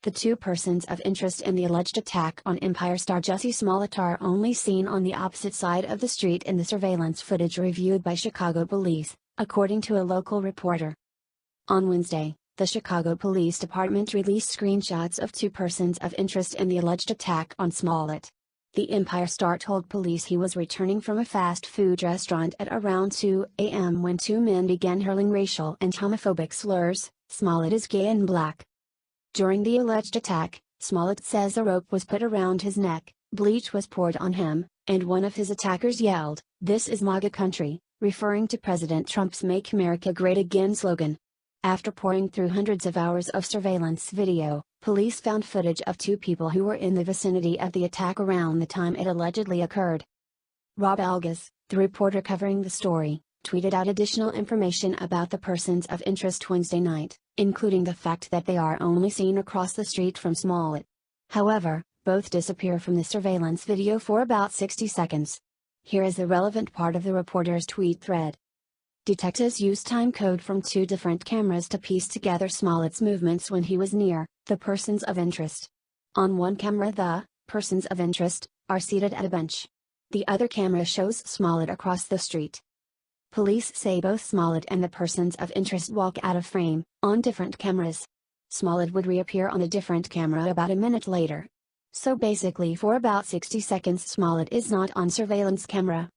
The two persons of interest in the alleged attack on Empire star Jussie Smollett are only seen on the opposite side of the street in the surveillance footage reviewed by Chicago police, according to a local reporter. On Wednesday, the Chicago Police Department released screenshots of two persons of interest in the alleged attack on Smollett. The Empire star told police he was returning from a fast food restaurant at around 2 a.m. when two men began hurling racial and homophobic slurs. Smollett is gay and black. During the alleged attack, Smollett says a rope was put around his neck, bleach was poured on him, and one of his attackers yelled, "This is MAGA country," referring to President Trump's Make America Great Again slogan. After poring through hundreds of hours of surveillance video, police found footage of two people who were in the vicinity of the attack around the time it allegedly occurred. Rob Algas, the reporter covering the story, tweeted out additional information about the persons of interest Wednesday night, including the fact that they are only seen across the street from Smollett. However, both disappear from the surveillance video for about 60 seconds. Here is the relevant part of the reporter's tweet thread. Detectives used time code from two different cameras to piece together Smollett's movements when he was near the persons of interest. On one camera, the persons of interest are seated at a bench. The other camera shows Smollett across the street. Police say both Smollett and the persons of interest walk out of frame, on different cameras. Smollett would reappear on a different camera about a minute later. So basically for about 60 seconds Smollett is not on surveillance camera.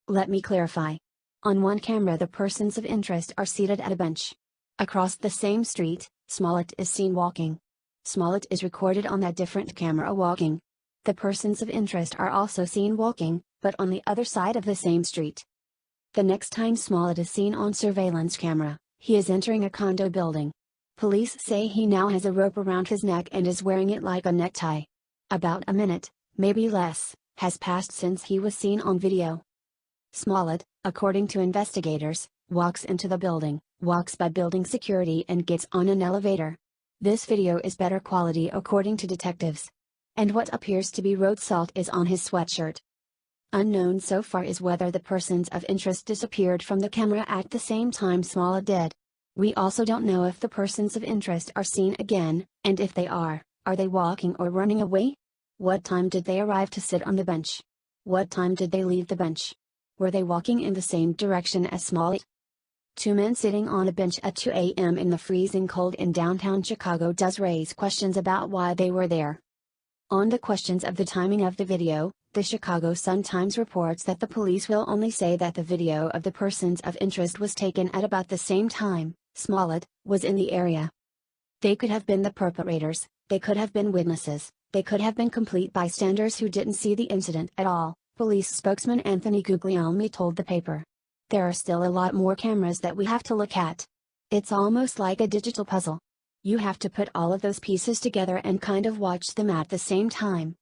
Let me clarify. On one camera the persons of interest are seated at a bench. Across the same street, Smollett is seen walking. Smollett is recorded on that different camera walking. The persons of interest are also seen walking, but on the other side of the same street. The next time Smollett is seen on surveillance camera, he is entering a condo building. Police say he now has a rope around his neck and is wearing it like a necktie. About a minute, maybe less, has passed since he was seen on video. Smollett, according to investigators, walks into the building, walks by building security and gets on an elevator. This video is better quality according to detectives. And what appears to be road salt is on his sweatshirt. Unknown so far is whether the persons of interest disappeared from the camera at the same time Smollett did. We also don't know if the persons of interest are seen again, and if they are they walking or running away? What time did they arrive to sit on the bench? What time did they leave the bench? Were they walking in the same direction as Smollett? Two men sitting on a bench at 2 a.m. in the freezing cold in downtown Chicago does raise questions about why they were there. On the questions of the timing of the video, the Chicago Sun-Times reports that the police will only say that the video of the persons of interest was taken at about the same time Smollett was in the area. They could have been the perpetrators, they could have been witnesses, they could have been complete bystanders who didn't see the incident at all, police spokesman Anthony Guglielmi told the paper. There are still a lot more cameras that we have to look at. It's almost like a digital puzzle. You have to put all of those pieces together and kind of watch them at the same time.